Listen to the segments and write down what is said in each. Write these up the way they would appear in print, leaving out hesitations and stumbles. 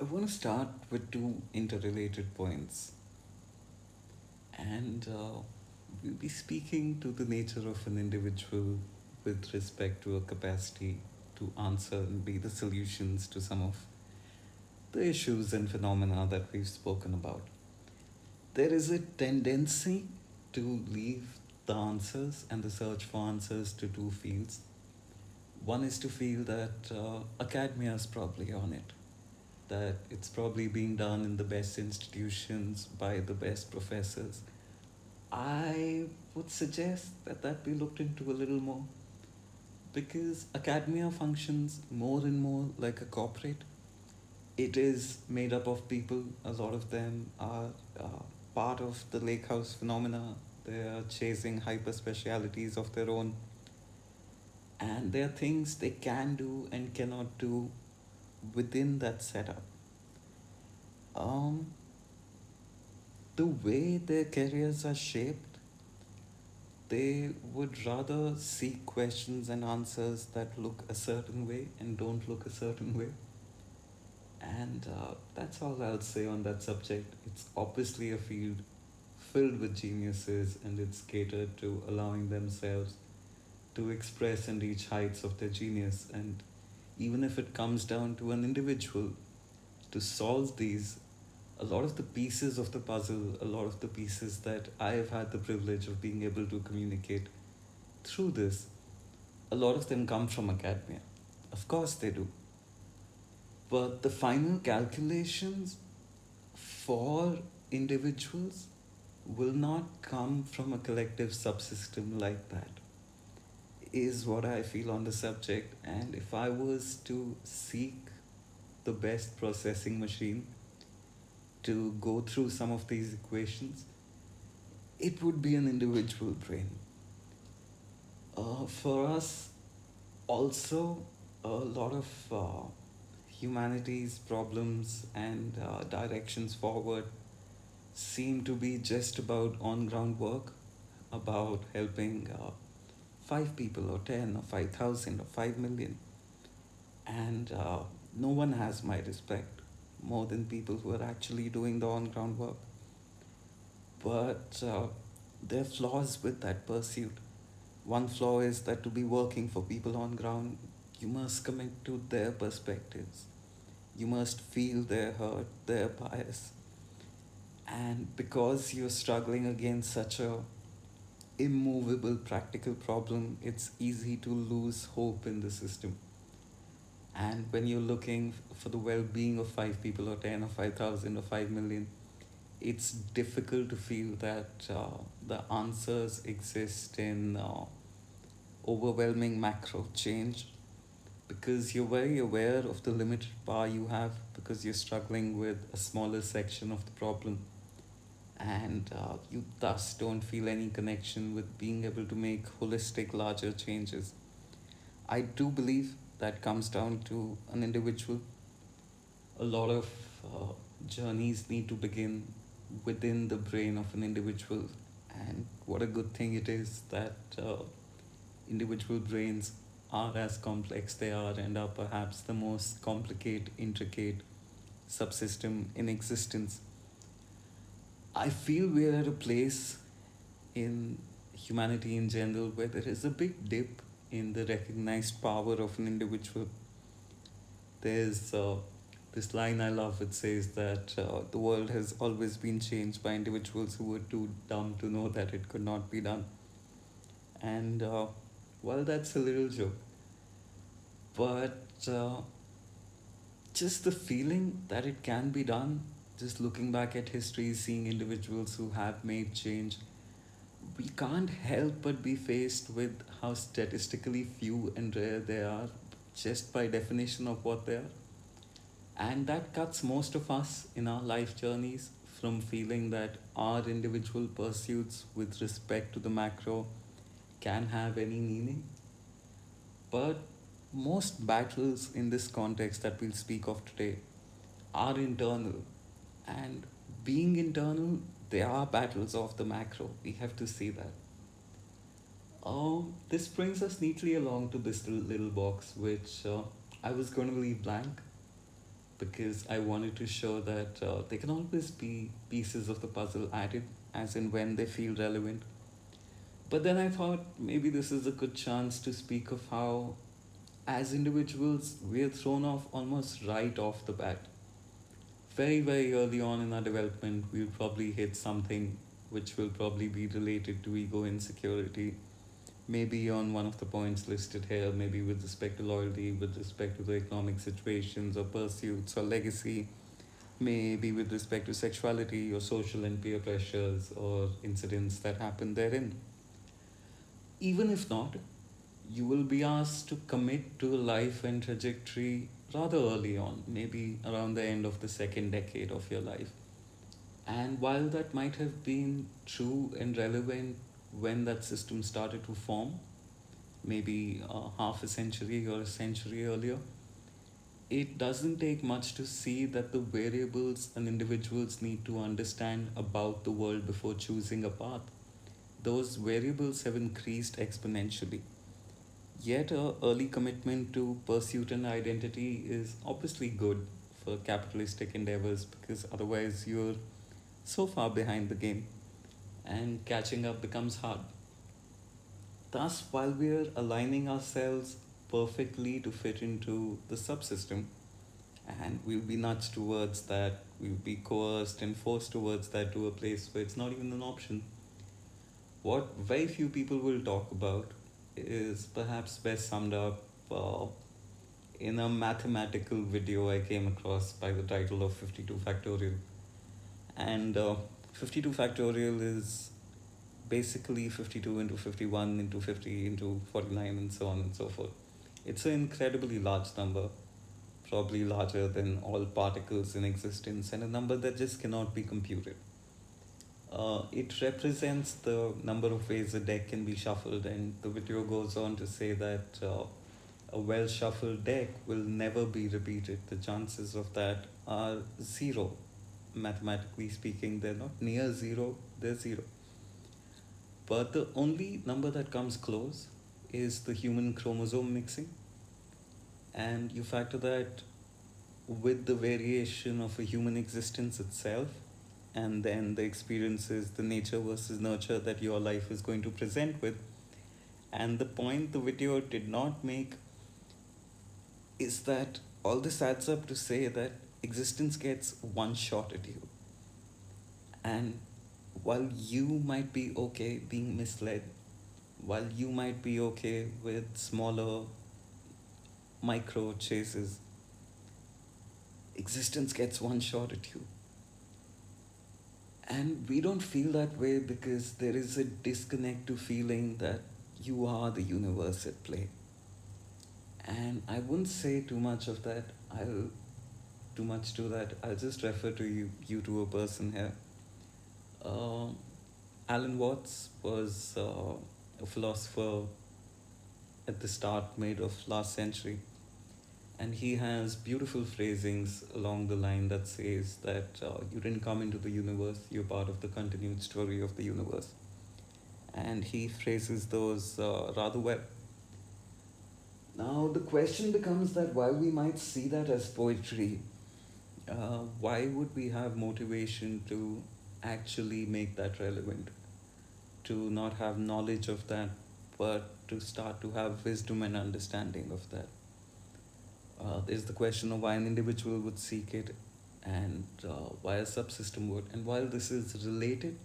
I want to start with two interrelated points, and we'll be speaking to the nature of an individual with respect to a capacity to answer and be the solutions to some of the issues and phenomena that we've spoken about. There is a tendency to leave the answers and the search for answers to two fields. One is to feel that academia is probably on it, that it's probably being done in the best institutions by the best professors. I would suggest that that be looked into a little more because academia functions more and more like a corporate. It is made up of people, a lot of them are part of the lake house phenomena. They are chasing hyper specialities of their own, and there are things they can do and cannot do within that setup. Um, the way their careers are shaped, they would rather seek questions and answers that look a certain way and don't look a certain way. And that's all I'll say on that subject. It's obviously a field filled with geniuses, and it's catered to allowing themselves to express and reach heights of their genius. And even if it comes down to an individual to solve these, a lot of the pieces of the puzzle, a lot of the pieces that I have had the privilege of being able to communicate through this, a lot of them come from academia. Of course they do. But the final calculations for individuals will not come from a collective subsystem like that, is what I feel on the subject. And if I was to seek the best processing machine to go through some of these equations, it would be an individual brain. For us, also, a lot of humanity's problems and directions forward seem to be just about on ground work, about helping 5 people or 10 or 5,000 or 5 million. And no one has my respect more than people who are actually doing the on ground work. But there are flaws with that pursuit. One flaw is that to be working for people on ground, you must commit to their perspectives. You must feel their hurt, their bias. And because you're struggling against such a immovable practical problem, it's easy to lose hope in the system. And when you're looking for the well-being of 5 people or 10 or 5,000 or 5 million, it's difficult to feel that the answers exist in overwhelming macro change, because you're very aware of the limited power you have because you're struggling with a smaller section of the problem, and you thus don't feel any connection with being able to make holistic larger changes. I do believe that comes down to an individual. A lot of journeys need to begin within the brain of an individual, and what a good thing it is that individual brains are as complex they are and are perhaps the most complicated, intricate subsystem in existence. I feel we're at a place in humanity in general where there is a big dip in the recognized power of an individual. There's this line I love. It says that the world has always been changed by individuals who were too dumb to know that it could not be done. And well, that's a little joke, but just the feeling that it can be done, just looking back at history, seeing individuals who have made change, we can't help but be faced with how statistically few and rare they are, just by definition of what they are. And that cuts most of us in our life journeys from feeling that our individual pursuits with respect to the macro can have any meaning. But most battles in this context that we'll speak of today are internal. And being internal, they are battles of the macro. We have to see that. This brings us neatly along to this little box, which I was going to leave blank because I wanted to show that there can always be pieces of the puzzle added as and when they feel relevant. But then I thought maybe this is a good chance to speak of how, as individuals, we are thrown off almost right off the bat. Very, very early on in our development, we'll probably hit something which will probably be related to ego insecurity. Maybe on one of the points listed here, maybe with respect to loyalty, with respect to the economic situations or pursuits or legacy, maybe with respect to sexuality or social and peer pressures or incidents that happen therein. Even if not, you will be asked to commit to a life and trajectory rather early on, maybe around the end of the second decade of your life. And while that might have been true and relevant when that system started to form, maybe half a century or a century earlier, it doesn't take much to see that the variables an individuals need to understand about the world before choosing a path, those variables have increased exponentially. Yet, a early commitment to pursuit and identity is obviously good for capitalistic endeavors because otherwise you're so far behind the game and catching up becomes hard. Thus, while we're aligning ourselves perfectly to fit into the subsystem, and we'll be nudged towards that, we'll be coerced and forced towards that to a place where it's not even an option. What very few people will talk about is perhaps best summed up in a mathematical video I came across by the title of 52 factorial. And 52 factorial is basically 52 into 51 into 50 into 49 and so on and so forth. It's an incredibly large number, probably larger than all particles in existence, and a number that just cannot be computed. It represents the number of ways a deck can be shuffled, and the video goes on to say that a well shuffled deck will never be repeated. The chances of that are zero. Mathematically speaking, they're not near zero, they're zero. But the only number that comes close is the human chromosome mixing, and you factor that with the variation of a human existence itself, and then the experiences, the nature versus nurture that your life is going to present with. And the point the video did not make is that all this adds up to say that existence gets one shot at you. And while you might be okay being misled, while you might be okay with smaller micro chases, existence gets one shot at you. And we don't feel that way because there is a disconnect to feeling that you are the universe at play. And I wouldn't say too much of that. I'll too much to that. I'll just refer to you to a person here. Uh, Alan Watts was a philosopher at the start mid of last century, and he has beautiful phrasings along the line that says that you didn't come into the universe, you're part of the continued story of the universe. And he phrases those rather well. Now, the question becomes that while we might see that as poetry, why would we have motivation to actually make that relevant? To not have knowledge of that, but to start to have wisdom and understanding of that. There's the question of why an individual would seek it and why a subsystem would. And while this is related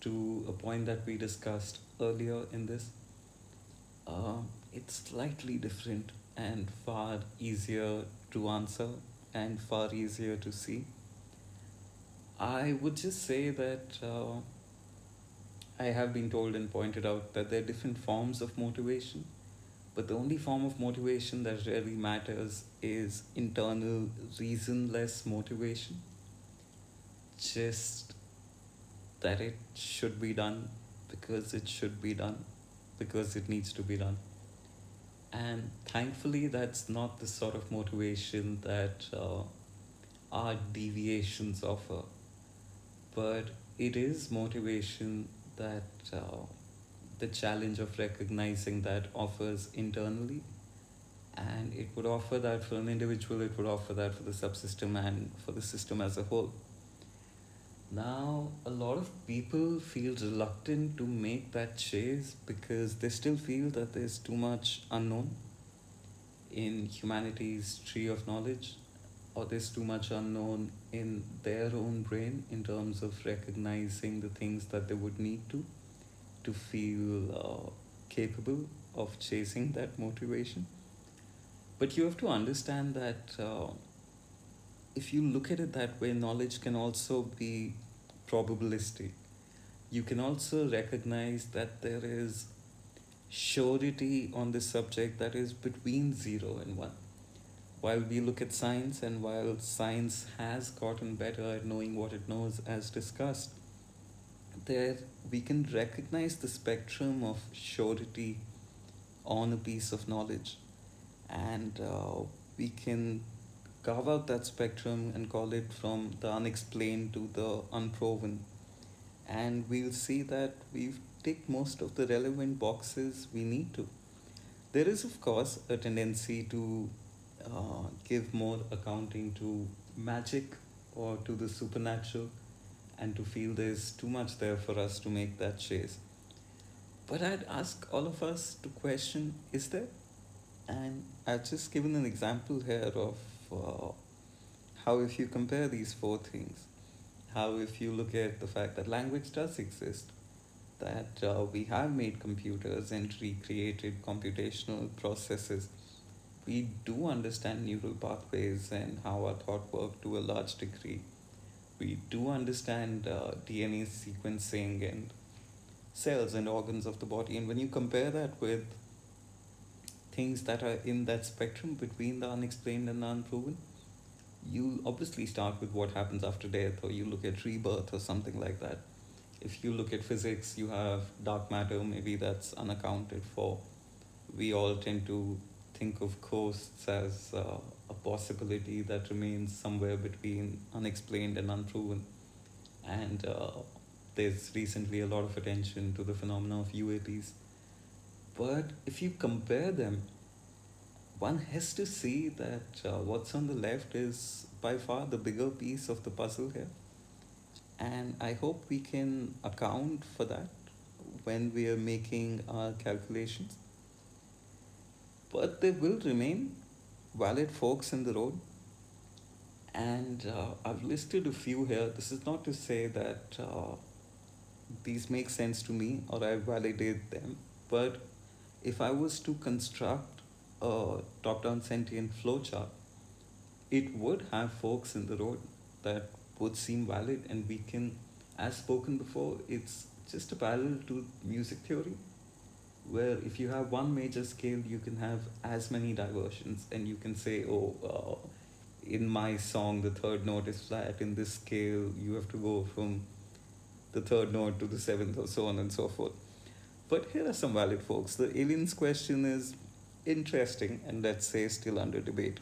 to a point that we discussed earlier in this, uh, it's slightly different and far easier to answer and far easier to see. I would just say that I have been told and pointed out that there are different forms of motivation, but the only form of motivation that really matters is internal, reasonless motivation. Just that it should be done because it should be done, because it needs to be done. And thankfully, that's not the sort of motivation that our deviations offer, but it is motivation that the challenge of recognizing that offers internally And it would offer that for an individual, it would offer that for the subsystem and for the system as a whole. Now, a lot of people feel reluctant to make that chase because they still feel that there's too much unknown in humanity's tree of knowledge, or there's too much unknown in their own brain in terms of recognizing the things that they would need to feel capable of chasing that motivation. But you have to understand that if you look at it that way, knowledge can also be probabilistic. You can also recognize that there is surety on this subject that is between 0 and 1. While we look at science, and while science has gotten better at knowing what it knows, as discussed, there we can recognize the spectrum of surety on a piece of knowledge, and we can carve out that spectrum and call it from the unexplained to the unproven, and we'll see that we've ticked most of the relevant boxes we need to. There is, of course, a tendency to give more accounting to magic or to the supernatural, and to feel there's too much there for us to make that chase. But I'd ask all of us to question, is there? And I've just given an example here of how, if you compare these four things, how, if you look at the fact that language does exist, that we have made computers and recreated computational processes, we do understand neural pathways and how our thought work to a large degree. We do understand DNA sequencing and cells and organs of the body. And when you compare that with things that are in that spectrum between the unexplained and the unproven, you obviously start with what happens after death, or you look at rebirth or something like that. If you look at physics, you have dark matter, maybe that's unaccounted for. We all tend to think of ghosts as a possibility that remains somewhere between unexplained and unproven. And there's recently a lot of attention to the phenomena of UAPs. But if you compare them, one has to see that what's on the left is by far the bigger piece of the puzzle here. And I hope we can account for that when we are making our calculations. But there will remain valid forks in the road. And I've listed a few here. This is not to say that these make sense to me or I validate them. But if I was to construct a top down sentient flowchart, it would have forks in the road that would seem valid, and we can, as spoken before, it's just a parallel to music theory, where if you have one major scale, you can have as many diversions, and you can say, oh, in my song, the third note is flat. In this scale, you have to go from the third note to the seventh, or so on and so forth. But here are some valid folks. The aliens question is interesting, and let's say still under debate.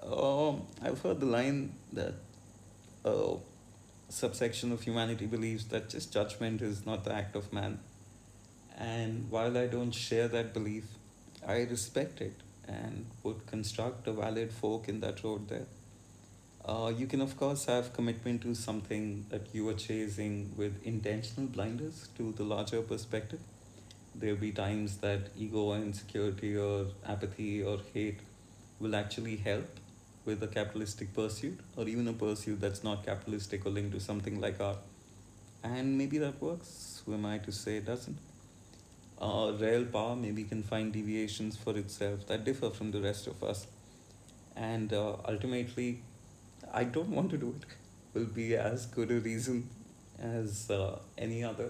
I've heard the line that a subsection of humanity believes that just judgment is not the act of man. And while I don't share that belief, I respect it and would construct a valid fork in that road there. You can, of course, have commitment to something that you are chasing with intentional blinders to the larger perspective. There'll be times that ego or insecurity or apathy or hate will actually help with a capitalistic pursuit, or even a pursuit that's not capitalistic or linked to something like art. And maybe that works. Who am I to say it doesn't? Real power maybe can find deviations for itself that differ from the rest of us. And ultimately, I don't want to do it, will be as good a reason as any other.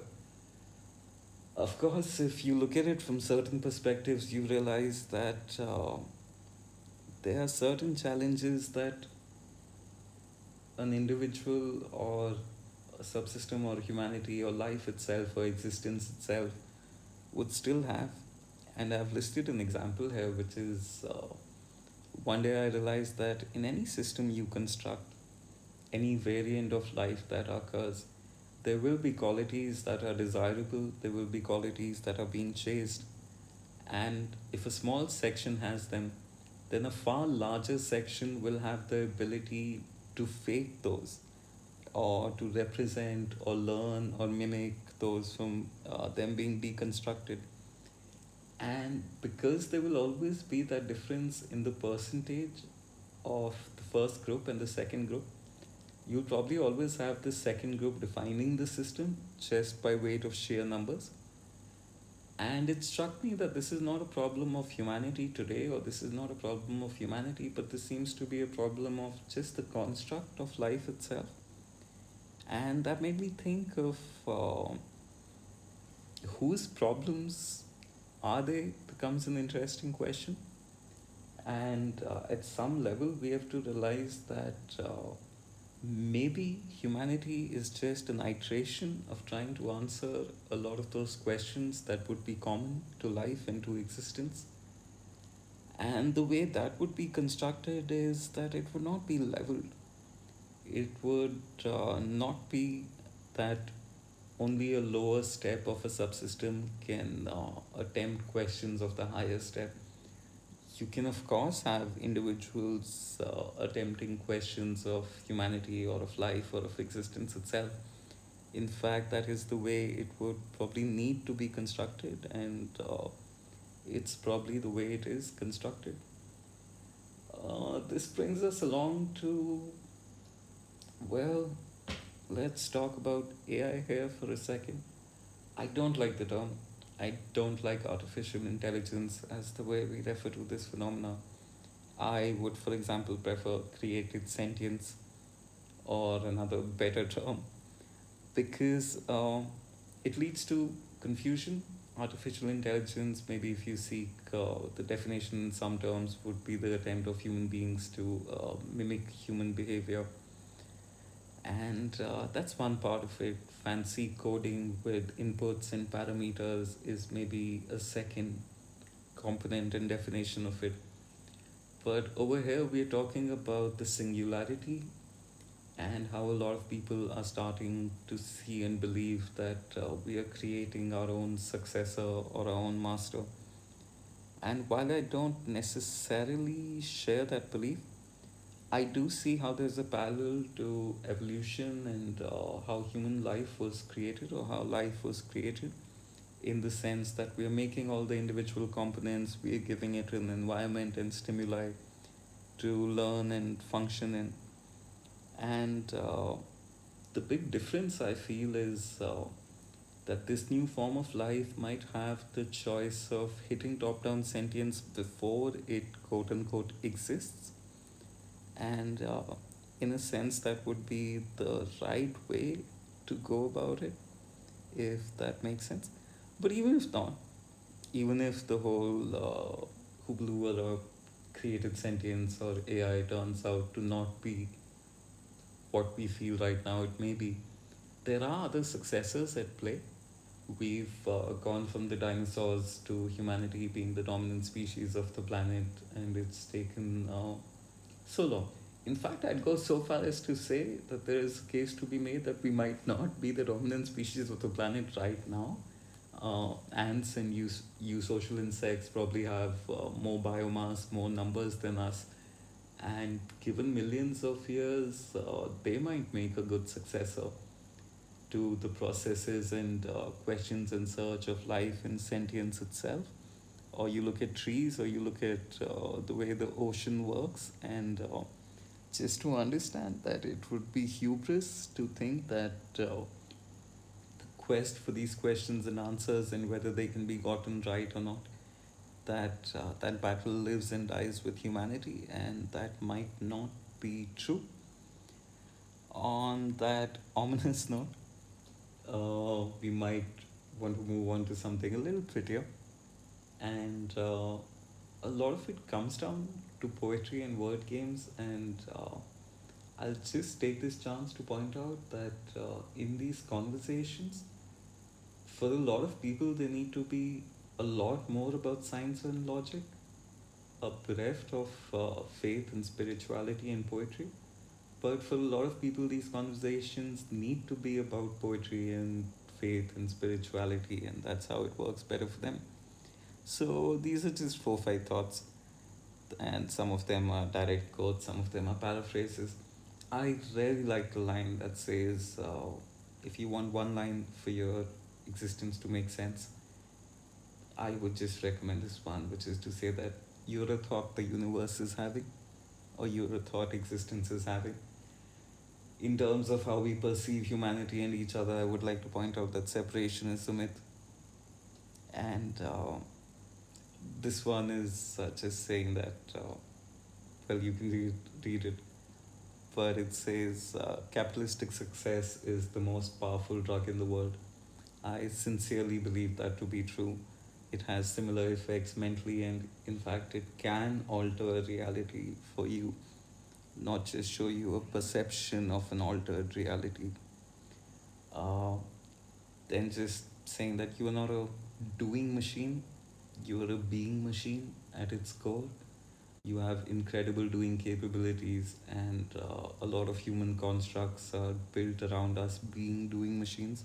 Of course, if you look at it from certain perspectives, you realize that there are certain challenges that an individual or a subsystem or humanity or life itself or existence itself would still have. And I've listed an example here, which is one day I realized that in any system you construct, any variant of life that occurs, there will be qualities that are desirable, there will be qualities that are being chased, And if a small section has them, then a far larger section will have the ability to fake those, or to represent or learn or mimic those from them being deconstructed. And because there will always be that difference in the percentage of the first group and the second group, you'll probably always have the second group defining the system just by weight of sheer numbers. And it struck me that this is not a problem of humanity today, or this is not a problem of humanity, but this seems to be a problem of just the construct of life itself. And that made me think of whose problems are they, becomes an interesting question. And at some level, we have to realize that maybe humanity is just an iteration of trying to answer a lot of those questions that would be common to life and to existence. And the way that would be constructed is that it would not be leveled. It would not be that only a lower step of a subsystem can attempt questions of the higher step. You can, of course, have individuals attempting questions of humanity or of life or of existence itself. In fact, that is the way it would probably need to be constructed, and it's probably the way it is constructed. This brings us along to, well, let's talk about AI here for a second. I don't like the term. I don't like artificial intelligence as the way we refer to this phenomena. I would, for example, prefer created sentience, or another better term, because it leads to confusion. Artificial intelligence, maybe if you seek the definition in some terms, would be the attempt of human beings to mimic human behavior. And that's one part of it. Fancy coding with inputs and parameters is maybe a second component and definition of it. But over here, we are talking about the singularity, and how a lot of people are starting to see and believe that we are creating our own successor or our own master. And while I don't necessarily share that belief, I do see how there's a parallel to evolution, and how human life was created, or how life was created, in the sense that we are making all the individual components, we are giving it an environment and stimuli to learn and function in. And the big difference I feel is that this new form of life might have the choice of hitting top down sentience before it quote unquote exists. And in a sense, that would be the right way to go about it, if that makes sense. But even if not, even if the whole hoopla or created sentience or AI turns out to not be what we feel right now it may be, there are other successors at play. We've gone from the dinosaurs to humanity being the dominant species of the planet, and it's taken so long. In fact, I'd go so far as to say that there is a case to be made that we might not be the dominant species of the planet right now. Ants and eusocial insects probably have more biomass, more numbers than us, and given millions of years, they might make a good successor to the processes and questions and search of life and sentience itself. Or you look at trees, or you look at the way the ocean works, and just to understand that it would be hubris to think that the quest for these questions and answers, and whether they can be gotten right or not, that that battle lives and dies with humanity, and that might not be true. On that ominous note, we might want to move on to something a little prettier. And a lot of it comes down to poetry and word games. And I'll just take this chance to point out that in these conversations, for a lot of people, they need to be a lot more about science and logic, bereft of faith and spirituality and poetry. But for a lot of people, these conversations need to be about poetry and faith and spirituality, and that's how it works better for them. So these are just 4 5 thoughts, and some of them are direct quotes, some of them are paraphrases. I really like the line that says, if you want one line for your existence to make sense, I would just recommend this one, which is to say that you're a thought the universe is having, or you're a thought existence is having. In terms of how we perceive humanity and each other, I would like to point out that separation is a myth. And this one is just saying that, well, you can read it, but it says capitalistic success is the most powerful drug in the world. I sincerely believe that to be true. It has similar effects mentally, and in fact, it can alter reality for you, not just show you a perception of an altered reality. Uh, then just saying that you are not a doing machine, you are a being machine at its core. You have incredible doing capabilities, and a lot of human constructs are built around us being doing machines.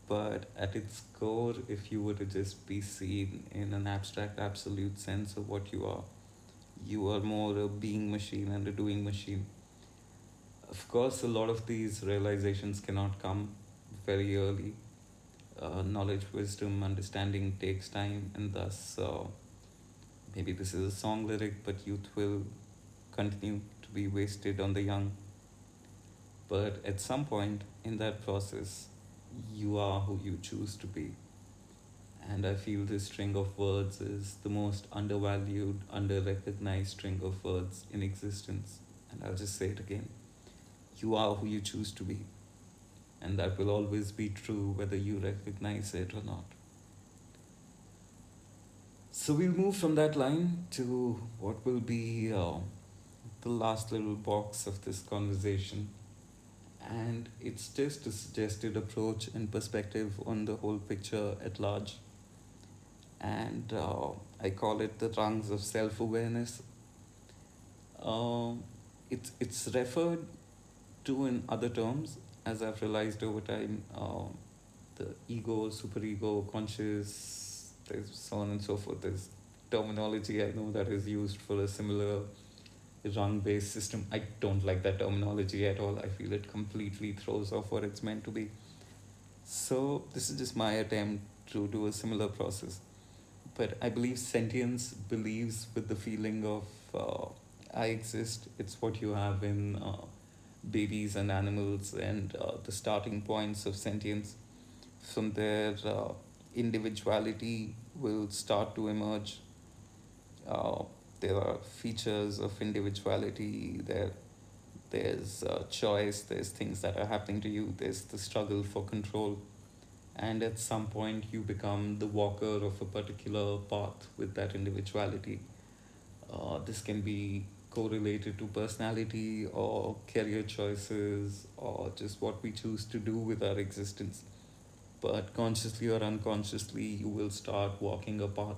But at its core, if you were to just be seen in an abstract, absolute sense of what you are more a being machine and a doing machine. Of course, a lot of these realizations cannot come very early. Knowledge, wisdom, understanding takes time, and thus, maybe this is a song lyric, but youth will continue to be wasted on the young. But at some point in that process, you are who you choose to be. And I feel this string of words is the most undervalued, under recognized string of words in existence. And I'll just say it again: you are who you choose to be. And that will always be true whether you recognize it or not. So we'll move from that line to what will be the last little box of this conversation. And it's just a suggested approach and perspective on the whole picture at large. And I call it the rungs of self awareness. Um, it's referred to in other terms, as I've realized over time. The ego, superego, conscious, there's so on and so forth. There's terminology I know that is used for a similar rung based system. I don't like that terminology at all. I feel it completely throws off what it's meant to be. So, this is just my attempt to do a similar process. But I believe sentience believes with the feeling of I exist. It's what you have in babies and animals, and the starting points of sentience. From there, individuality will start to emerge. Uh, there are features of individuality. There's choice. There's things that are happening to you. There's the struggle for control, and at some point you become the walker of a particular path with that individuality. This can be correlated to personality or career choices or just what we choose to do with our existence. But consciously or unconsciously, you will start walking a path,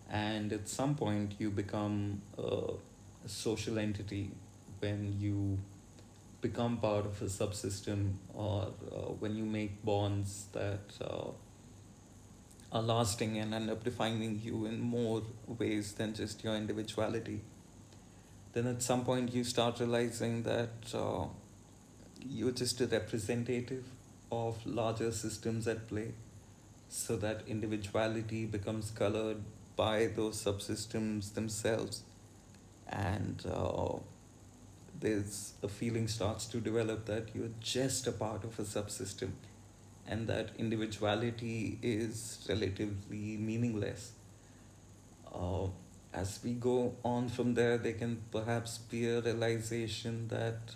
and at some point, you become a social entity when you become part of a subsystem, or when you make bonds that are lasting and end up defining you in more ways than just your individuality. Then at some point you start realizing that you're just a representative of larger systems at play, so that individuality becomes colored by those subsystems themselves. And there's a feeling starts to develop that you're just a part of a subsystem, and that individuality is relatively meaningless. Uh, as we go on from there, there can perhaps be a realization that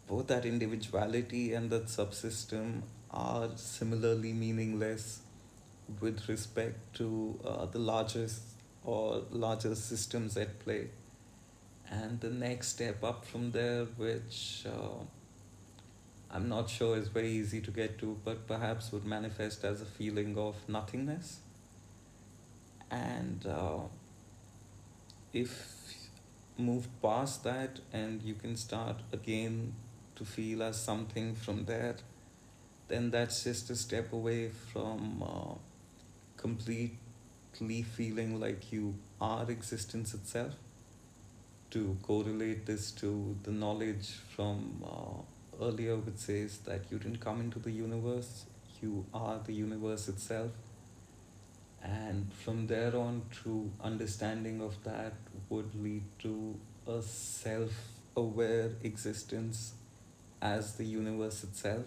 both that individuality and that subsystem are similarly meaningless with respect to the largest or larger systems at play. And the next step up from there, which I'm not sure is very easy to get to, but perhaps would manifest as a feeling of nothingness. And if moved past that and you can start again to feel as something from there, then that's just a step away from completely feeling like you are existence itself. To correlate this to the knowledge from earlier, which says that you didn't come into the universe, you are the universe itself. And from there on, true understanding of that would lead to a self aware existence as the universe itself,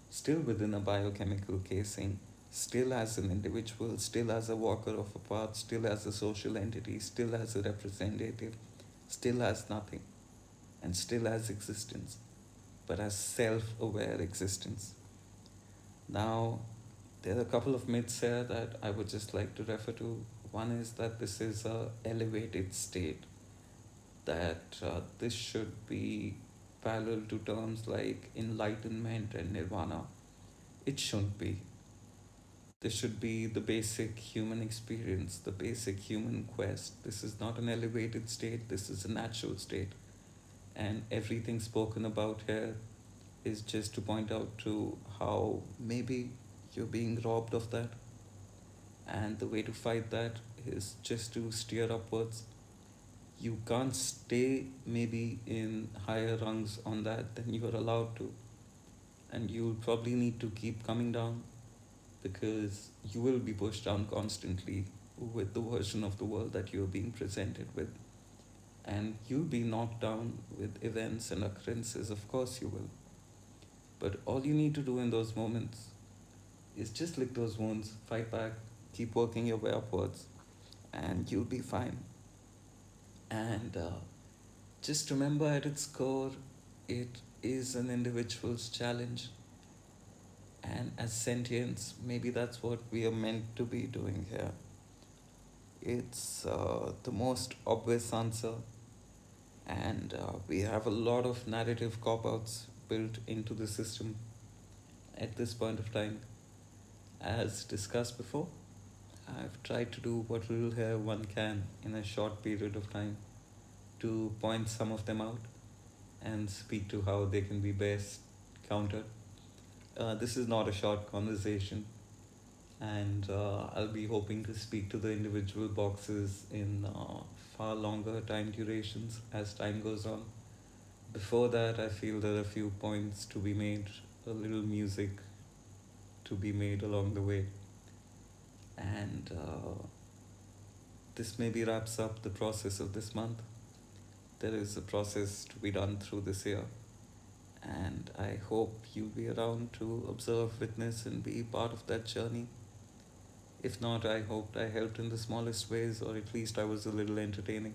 still within a biochemical casing, still as an individual, still as a walker of a path, still as a social entity, still as a representative, still as nothing, and still as existence, but as self aware existence. Now, there are a couple of myths here that I would just like to refer to. One is that this is a elevated state, that this should be parallel to terms like enlightenment and nirvana. It shouldn't be. This should be the basic human experience, the basic human quest. This is not an elevated state, this is a natural state. And everything spoken about here is just to point out to how maybe you're being robbed of that. And the way to fight that is just to steer upwards. You can't stay maybe in higher rungs on that than you are allowed to. And you'll probably need to keep coming down, because you will be pushed down constantly with the version of the world that you're being presented with. And you'll be knocked down with events and occurrences, of course you will. But all you need to do in those moments is just lick those wounds, fight back, keep working your way upwards, and you'll be fine. And just remember, at its core, it is an individual's challenge. And as sentience, maybe that's what we are meant to be doing here. It's the most obvious answer, and we have a lot of narrative cop outs built into the system at this point of time. As discussed before, I've tried to do what little here one can in a short period of time to point some of them out and speak to how they can be best countered. This is not a short conversation, and I'll be hoping to speak to the individual boxes in far longer time durations as time goes on. Before that, I feel there are a few points to be made, a little music to be made along the way, and this maybe wraps up the process of this month. There is a process to be done through this year, and I hope you'll be around to observe, witness, and be part of that journey. If not, I hoped I helped in the smallest ways, or at least I was a little entertaining.